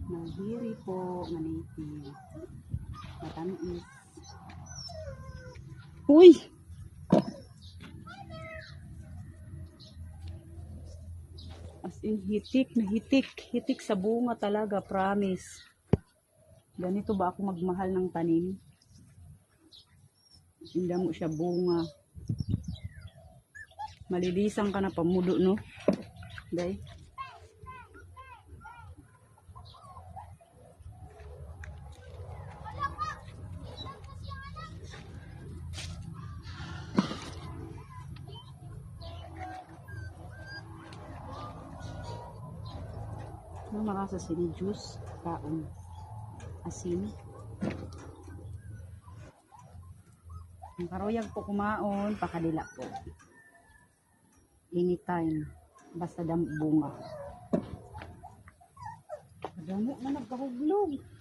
Nahiri po, maniti. Matamis. Uy! As in, hitik na hitik. Hitik sa bunga talaga, promise. Ganito ba ako magmahal ng tanim? Hindi mo siya bunga. Malilisang ka na pamudo, no? Day. Ano makasa sini juice? Kaon. Asin. Ang karoyag po kumaon, pakadila po. Anytime. Basta bunga. Damo na nagkahuglog.